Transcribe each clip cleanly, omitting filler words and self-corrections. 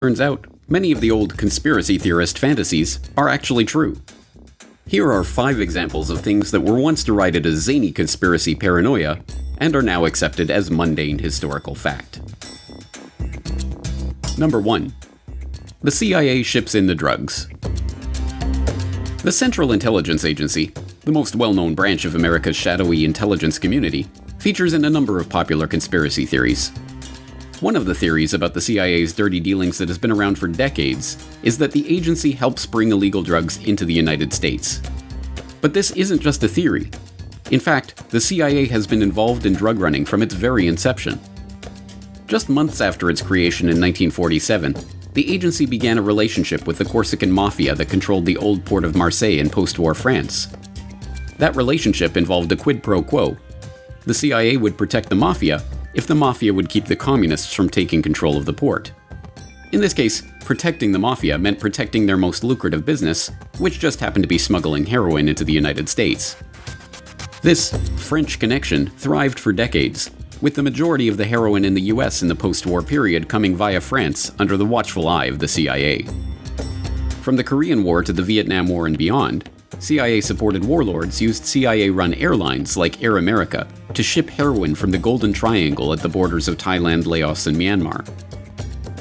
Turns out, many of the old conspiracy theorist fantasies are actually true. Here are 5 examples of things that were once derided as zany conspiracy paranoia and are now accepted as mundane historical fact. Number 1. The CIA ships in the drugs. The Central Intelligence Agency, the most well-known branch of America's shadowy intelligence community, features in a number of popular conspiracy theories. One of the theories about the CIA's dirty dealings that has been around for decades is that the agency helps bring illegal drugs into the United States. But this isn't just a theory. In fact, the CIA has been involved in drug running from its very inception. Just months after its creation in 1947, the agency began a relationship with the Corsican mafia that controlled the old port of Marseille in post-war France. That relationship involved a quid pro quo. The CIA would protect the mafia if the mafia would keep the communists from taking control of the port. In this case, protecting the mafia meant protecting their most lucrative business, which just happened to be smuggling heroin into the United States. This French connection thrived for decades, with the majority of the heroin in the US in the post-war period coming via France under the watchful eye of the CIA. From the Korean War to the Vietnam War and beyond, CIA-supported warlords used CIA-run airlines like Air America to ship heroin from the Golden Triangle at the borders of Thailand, Laos, and Myanmar.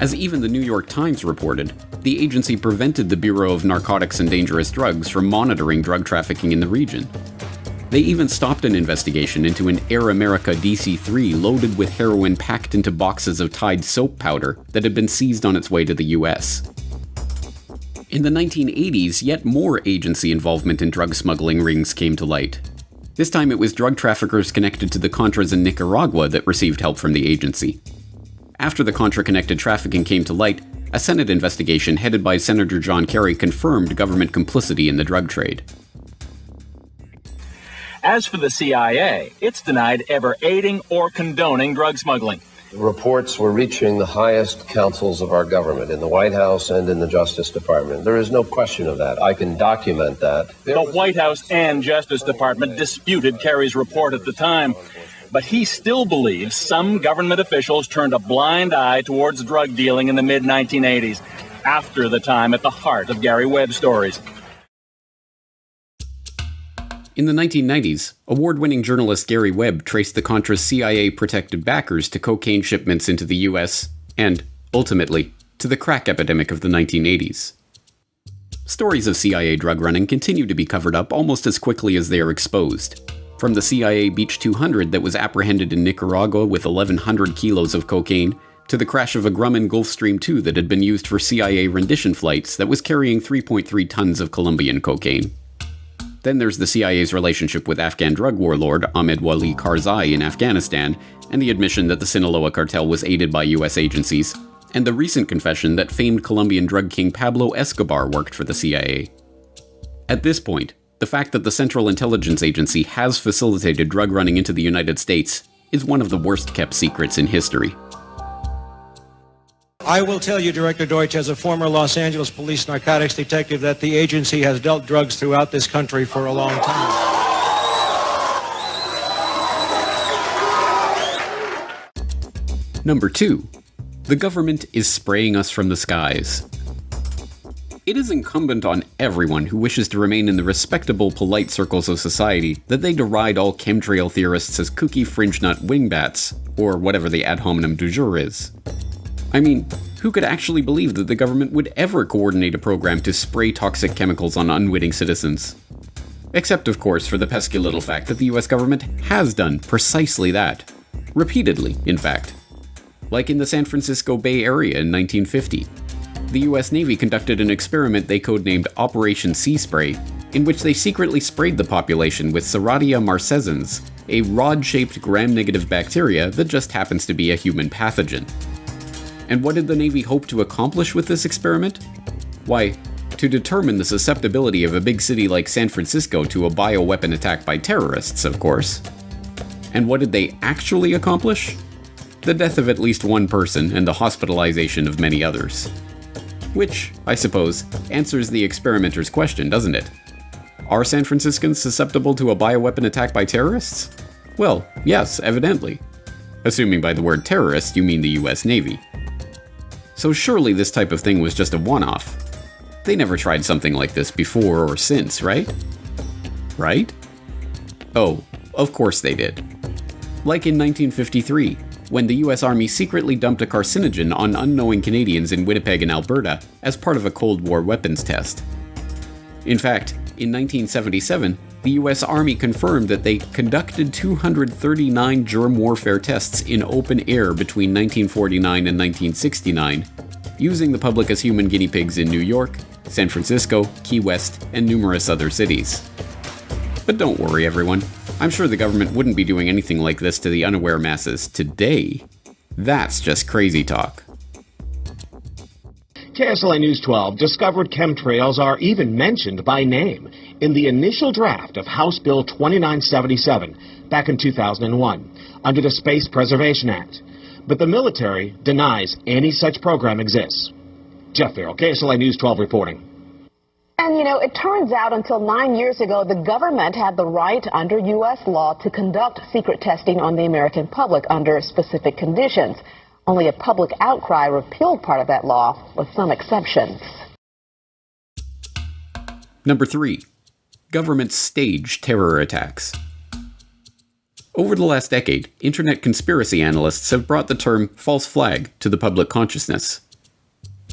As even the New York Times reported, the agency prevented the Bureau of Narcotics and Dangerous Drugs from monitoring drug trafficking in the region. They even stopped an investigation into an Air America DC-3 loaded with heroin packed into boxes of Tide soap powder that had been seized on its way to the US. In the 1980s, yet more agency involvement in drug smuggling rings came to light. This time it was drug traffickers connected to the Contras in Nicaragua that received help from the agency. After the Contra-connected trafficking came to light, a Senate investigation headed by Senator John Kerry confirmed government complicity in the drug trade. As for the CIA, it's denied ever aiding or condoning drug smuggling. Reports were reaching the highest councils of our government, in the White House and in the Justice Department. There is no question of that. I can document that. The White House and Justice Department disputed Kerry's report at the time, but he still believes some government officials turned a blind eye towards drug dealing in the mid-1980s, after the time at the heart of Gary Webb's stories. In the 1990s, award-winning journalist Gary Webb traced the Contra's CIA-protected backers to cocaine shipments into the US, and, ultimately, to the crack epidemic of the 1980s. Stories of CIA drug running continue to be covered up almost as quickly as they are exposed. From the CIA Beach 200 that was apprehended in Nicaragua with 1,100 kilos of cocaine, to the crash of a Grumman Gulfstream II that had been used for CIA rendition flights that was carrying 3.3 tons of Colombian cocaine. Then there's the CIA's relationship with Afghan drug warlord Ahmed Wali Karzai in Afghanistan, and the admission that the Sinaloa cartel was aided by US agencies, and the recent confession that famed Colombian drug king Pablo Escobar worked for the CIA. At this point, the fact that the Central Intelligence Agency has facilitated drug running into the United States is one of the worst-kept secrets in history. I will tell you, Director Deutsch, as a former Los Angeles police narcotics detective, that the agency has dealt drugs throughout this country for a long time. Number 2. The government is spraying us from the skies. It is incumbent on everyone who wishes to remain in the respectable, polite circles of society that they deride all chemtrail theorists as kooky fringe-nut wingbats, or whatever the ad hominem du jour is. I mean, who could actually believe that the government would ever coordinate a program to spray toxic chemicals on unwitting citizens? Except, of course, for the pesky little fact that the US government has done precisely that. Repeatedly, in fact. Like in the San Francisco Bay Area in 1950. The US Navy conducted an experiment they codenamed Operation Sea Spray, in which they secretly sprayed the population with Serratia marcescens, a rod-shaped gram-negative bacteria that just happens to be a human pathogen. And what did the Navy hope to accomplish with this experiment? Why, to determine the susceptibility of a big city like San Francisco to a bioweapon attack by terrorists, of course. And what did they actually accomplish? The death of at least one person and the hospitalization of many others. Which, I suppose, answers the experimenter's question, doesn't it? Are San Franciscans susceptible to a bioweapon attack by terrorists? Well, yes, evidently. Assuming by the word terrorist you mean the US Navy. So surely this type of thing was just a one-off. They never tried something like this before or since, right? Right? Oh, of course they did. Like in 1953, when the US Army secretly dumped a carcinogen on unknowing Canadians in Winnipeg and Alberta as part of a Cold War weapons test. In fact, in 1977, the US Army confirmed that they conducted 239 germ warfare tests in open air between 1949 and 1969, using the public as human guinea pigs in New York, San Francisco, Key West, and numerous other cities. But don't worry, everyone. I'm sure the government wouldn't be doing anything like this to the unaware masses today. That's just crazy talk. KSLA News 12 discovered chemtrails are even mentioned by name in the initial draft of House Bill 2977 back in 2001 under the Space Preservation Act. But the military denies any such program exists. Jeff Farrell, KSLA News 12 reporting. And, you know, it turns out until 9 years ago, the government had the right under U.S. law to conduct secret testing on the American public under specific conditions. Only a public outcry repealed part of that law, with some exceptions. Number 3. Governments stage terror attacks. Over the last decade, internet conspiracy analysts have brought the term false flag to the public consciousness.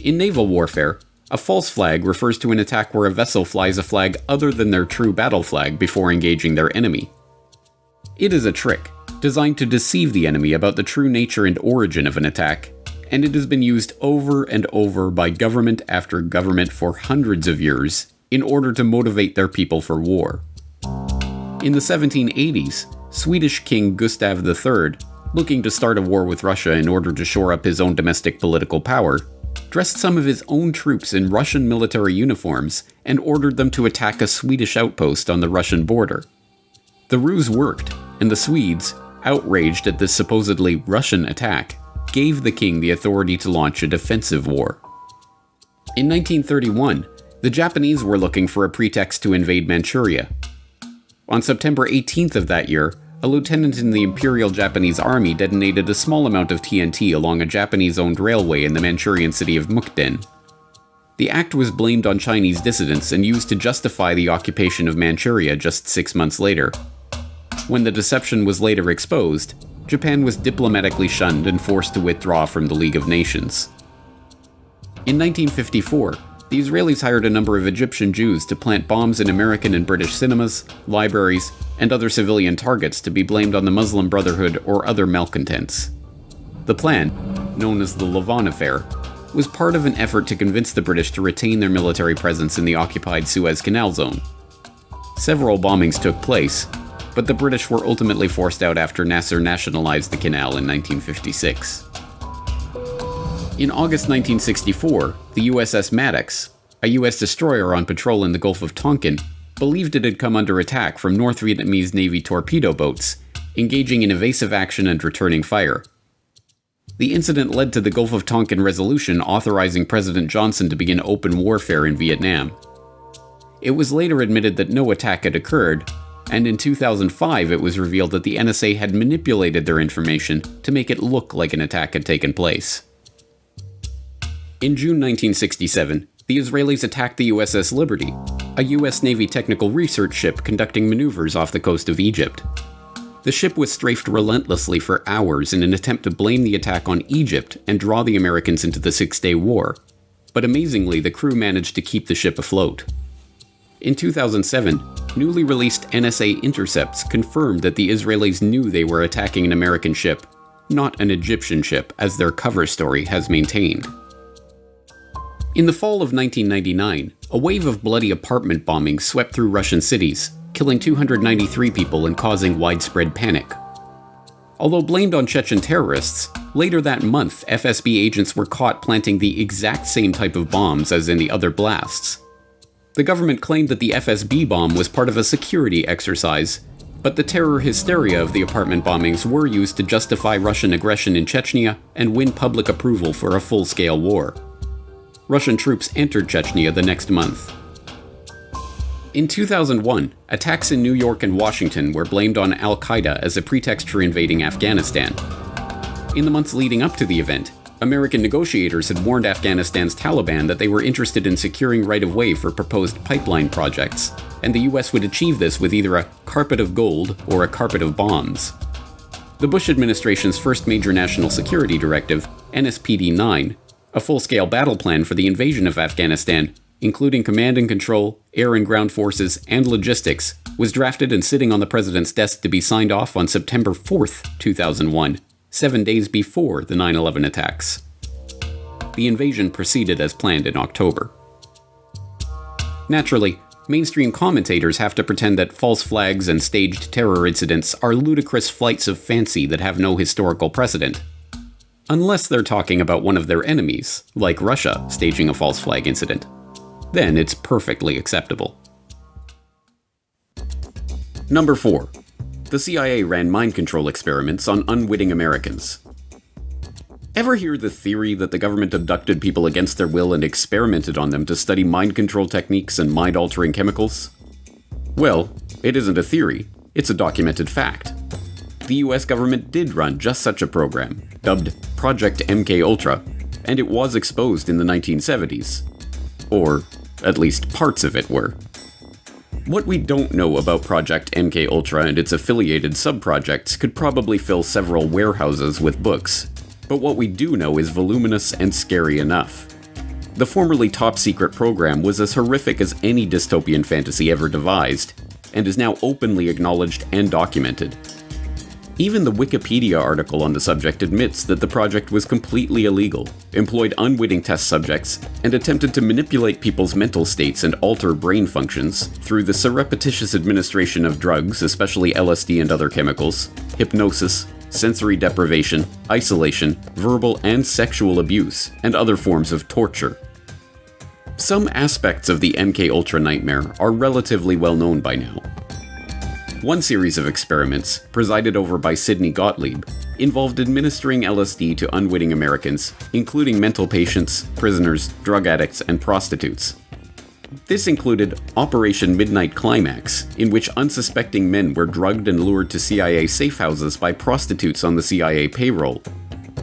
In naval warfare, a false flag refers to an attack where a vessel flies a flag other than their true battle flag before engaging their enemy. It is a trick, designed to deceive the enemy about the true nature and origin of an attack, and it has been used over and over by government after government for hundreds of years in order to motivate their people for war. In the 1780s, Swedish King Gustav III, looking to start a war with Russia in order to shore up his own domestic political power, dressed some of his own troops in Russian military uniforms and ordered them to attack a Swedish outpost on the Russian border. The ruse worked, and the Swedes, outraged at this supposedly Russian attack, gave the king the authority to launch a defensive war. In 1931, the Japanese were looking for a pretext to invade Manchuria. On September 18th of that year, a lieutenant in the Imperial Japanese Army detonated a small amount of TNT along a Japanese-owned railway in the Manchurian city of Mukden. The act was blamed on Chinese dissidents and used to justify the occupation of Manchuria just 6 months later. When the deception was later exposed, Japan was diplomatically shunned and forced to withdraw from the League of Nations. In 1954, the Israelis hired a number of Egyptian Jews to plant bombs in American and British cinemas, libraries, and other civilian targets to be blamed on the Muslim Brotherhood or other malcontents. The plan, known as the Lavon Affair, was part of an effort to convince the British to retain their military presence in the occupied Suez Canal zone. Several bombings took place, but the British were ultimately forced out after Nasser nationalized the canal in 1956. In August 1964, the USS Maddox, a US destroyer on patrol in the Gulf of Tonkin, believed it had come under attack from North Vietnamese Navy torpedo boats, engaging in evasive action and returning fire. The incident led to the Gulf of Tonkin resolution authorizing President Johnson to begin open warfare in Vietnam. It was later admitted that no attack had occurred, and in 2005 it was revealed that the NSA had manipulated their information to make it look like an attack had taken place. In June 1967, the Israelis attacked the USS Liberty, a US Navy technical research ship conducting maneuvers off the coast of Egypt. The ship was strafed relentlessly for hours in an attempt to blame the attack on Egypt and draw the Americans into the Six-Day War, but amazingly the crew managed to keep the ship afloat. In 2007, newly released NSA intercepts confirmed that the Israelis knew they were attacking an American ship, not an Egyptian ship, as their cover story has maintained. In the fall of 1999, a wave of bloody apartment bombings swept through Russian cities, killing 293 people and causing widespread panic. Although blamed on Chechen terrorists, later that month FSB agents were caught planting the exact same type of bombs as in the other blasts. The government claimed that the FSB bomb was part of a security exercise, but the terror hysteria of the apartment bombings were used to justify Russian aggression in Chechnya and win public approval for a full-scale war. Russian troops entered Chechnya the next month. In 2001, attacks in New York and Washington were blamed on Al-Qaeda as a pretext for invading Afghanistan. In the months leading up to the event, American negotiators had warned Afghanistan's Taliban that they were interested in securing right-of-way for proposed pipeline projects, and the US would achieve this with either a carpet of gold or a carpet of bombs. The Bush administration's first major national security directive, NSPD-9, a full-scale battle plan for the invasion of Afghanistan, including command and control, air and ground forces, and logistics, was drafted and sitting on the president's desk to be signed off on September 4th, 2001, 7 days before the 9/11 attacks. The invasion proceeded as planned in October. Naturally, mainstream commentators have to pretend that false flags and staged terror incidents are ludicrous flights of fancy that have no historical precedent. Unless they're talking about one of their enemies, like Russia staging a false flag incident. Then it's perfectly acceptable. Number 4. The CIA ran mind control experiments on unwitting Americans. Ever hear the theory that the government abducted people against their will and experimented on them to study mind control techniques and mind-altering chemicals? Well, it isn't a theory, it's a documented fact. The US government did run just such a program, dubbed Project MK-Ultra, and it was exposed in the 1970s. Or, at least parts of it were. What we don't know about Project MK-Ultra and its affiliated sub-projects could probably fill several warehouses with books. But what we do know is voluminous and scary enough. The formerly top-secret program was as horrific as any dystopian fantasy ever devised, and is now openly acknowledged and documented. Even the Wikipedia article on the subject admits that the project was completely illegal, employed unwitting test subjects, and attempted to manipulate people's mental states and alter brain functions through the surreptitious administration of drugs, especially LSD and other chemicals, hypnosis, sensory deprivation, isolation, verbal and sexual abuse, and other forms of torture. Some aspects of the MK-Ultra nightmare are relatively well known by now. One series of experiments, presided over by Sidney Gottlieb, involved administering LSD to unwitting Americans, including mental patients, prisoners, drug addicts, and prostitutes. This included Operation Midnight Climax, in which unsuspecting men were drugged and lured to CIA safe houses by prostitutes on the CIA payroll.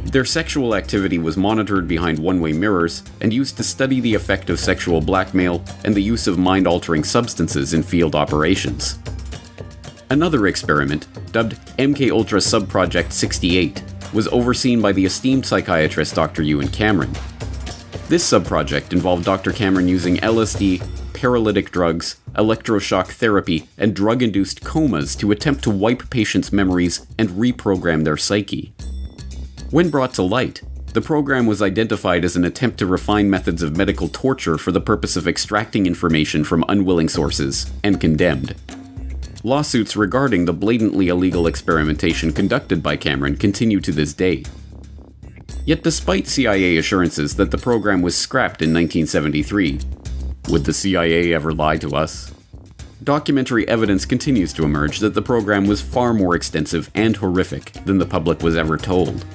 Their sexual activity was monitored behind one-way mirrors and used to study the effect of sexual blackmail and the use of mind-altering substances in field operations. Another experiment, dubbed MK-Ultra Subproject 68, was overseen by the esteemed psychiatrist Dr. Ewan Cameron. This subproject involved Dr. Cameron using LSD, paralytic drugs, electroshock therapy, and drug-induced comas to attempt to wipe patients' memories and reprogram their psyche. When brought to light, the program was identified as an attempt to refine methods of medical torture for the purpose of extracting information from unwilling sources, and condemned. Lawsuits regarding the blatantly illegal experimentation conducted by Cameron continue to this day. Yet despite CIA assurances that the program was scrapped in 1973, would the CIA ever lie to us? Documentary evidence continues to emerge that the program was far more extensive and horrific than the public was ever told.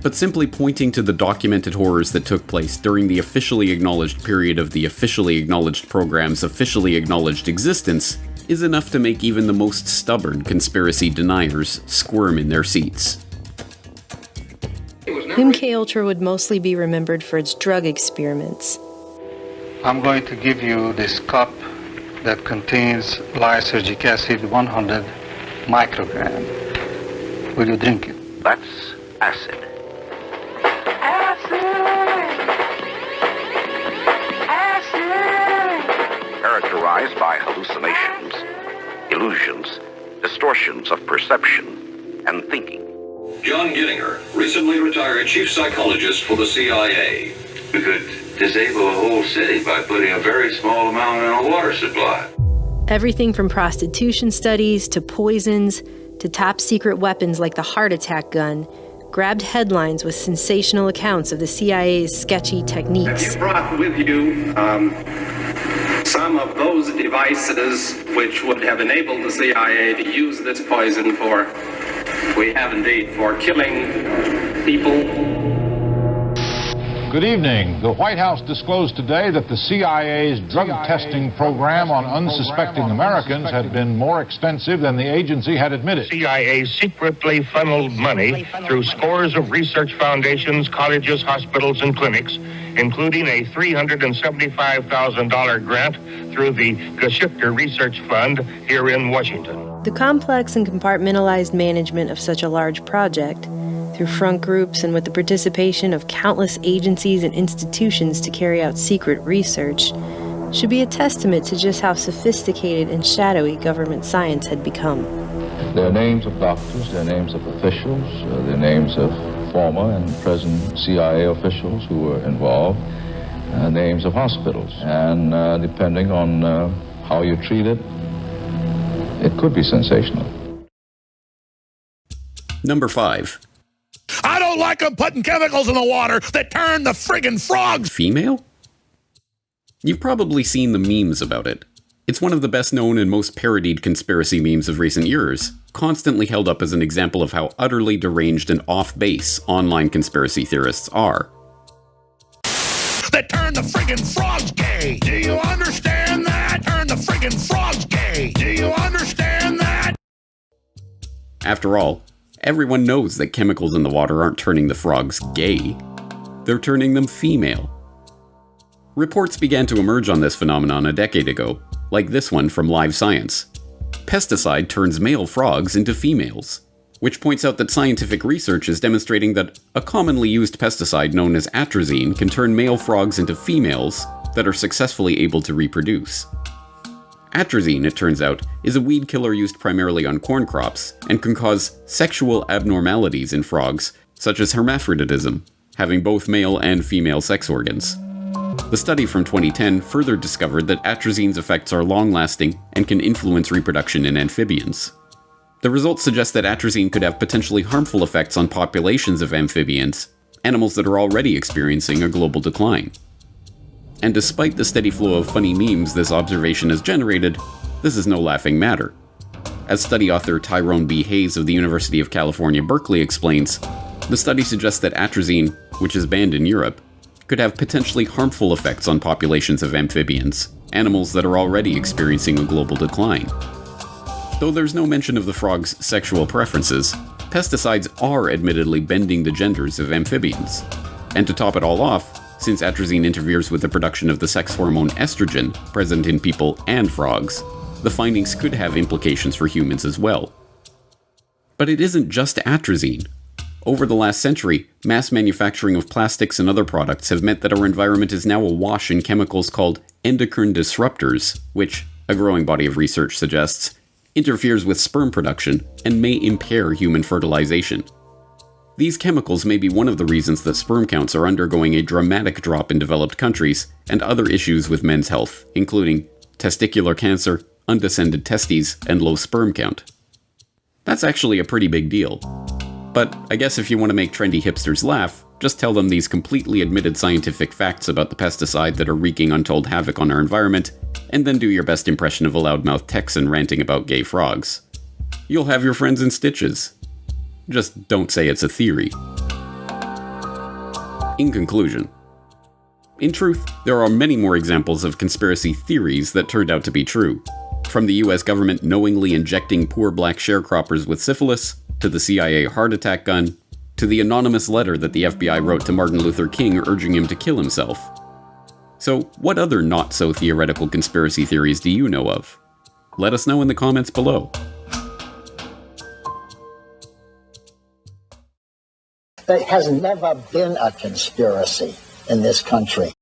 But simply pointing to the documented horrors that took place during the officially acknowledged period of the officially acknowledged program's officially acknowledged existence is enough to make even the most stubborn conspiracy deniers squirm in their seats. MK-Ultra would mostly be remembered for its drug experiments. I'm going to give you this cup that contains lysergic acid 100 microgram. Will you drink it? That's acid. Characterized by hallucinations, illusions, distortions of perception and thinking. John Gittinger, recently retired chief psychologist for the CIA. We could disable a whole city by putting a very small amount in a water supply. Everything from prostitution studies to poisons to top secret weapons like the heart attack gun grabbed headlines with sensational accounts of the CIA's sketchy techniques. You brought with you some of those devices which would have enabled the CIA to use this poison for, we have indeed, for killing people. Good evening. The White House disclosed today that the CIA's drug testing program on unsuspecting Americans had been more extensive than the agency had admitted. CIA secretly funneled money through scores of research foundations, colleges, hospitals, and clinics, including a $375,000 grant through the Geschichter Research Fund here in Washington. The complex and compartmentalized management of such a large project, through front groups and with the participation of countless agencies and institutions to carry out secret research, should be a testament to just how sophisticated and shadowy government science had become. There are names of doctors, there are names of officials, there are names of former and present CIA officials who were involved, names of hospitals, and depending on how you treat it, it could be sensational. Number 5. I don't like them putting chemicals in the water that turn the friggin' frogs female? You've probably seen the memes about it. It's one of the best known and most parodied conspiracy memes of recent years, constantly held up as an example of how utterly deranged and off-base online conspiracy theorists are. That turn the friggin' frogs gay. Do you understand that? Turn the friggin' frogs gay. Do you understand that? After all, everyone knows that chemicals in the water aren't turning the frogs gay. They're turning them female. Reports began to emerge on this phenomenon a decade ago, like this one from Live Science. Pesticide turns male frogs into females, which points out that scientific research is demonstrating that a commonly used pesticide known as atrazine can turn male frogs into females that are successfully able to reproduce. Atrazine, it turns out, is a weed killer used primarily on corn crops and can cause sexual abnormalities in frogs, such as hermaphroditism, having both male and female sex organs. The study from 2010 further discovered that atrazine's effects are long-lasting and can influence reproduction in amphibians. The results suggest that atrazine could have potentially harmful effects on populations of amphibians, animals that are already experiencing a global decline. And despite the steady flow of funny memes this observation has generated, this is no laughing matter. As study author Tyrone B. Hayes of the University of California, Berkeley explains, the study suggests that atrazine, which is banned in Europe, could have potentially harmful effects on populations of amphibians, animals that are already experiencing a global decline. Though there's no mention of the frog's sexual preferences, pesticides are admittedly bending the genders of amphibians. And to top it all off, since atrazine interferes with the production of the sex hormone estrogen present in people and frogs, the findings could have implications for humans as well. But it isn't just atrazine. Over the last century, mass manufacturing of plastics and other products have meant that our environment is now awash in chemicals called endocrine disruptors, which, a growing body of research suggests, interferes with sperm production and may impair human fertilization. These chemicals may be one of the reasons that sperm counts are undergoing a dramatic drop in developed countries and other issues with men's health, including testicular cancer, undescended testes, and low sperm count. That's actually a pretty big deal. But I guess if you want to make trendy hipsters laugh, just tell them these completely admitted scientific facts about the pesticide that are wreaking untold havoc on our environment, and then do your best impression of a loudmouth Texan ranting about gay frogs. You'll have your friends in stitches. Just don't say it's a theory. In conclusion, in truth, there are many more examples of conspiracy theories that turned out to be true. From the US government knowingly injecting poor black sharecroppers with syphilis, to the CIA heart attack gun, to the anonymous letter that the FBI wrote to Martin Luther King urging him to kill himself. So, what other not-so-theoretical conspiracy theories do you know of? Let us know in the comments below. There has never been a conspiracy in this country.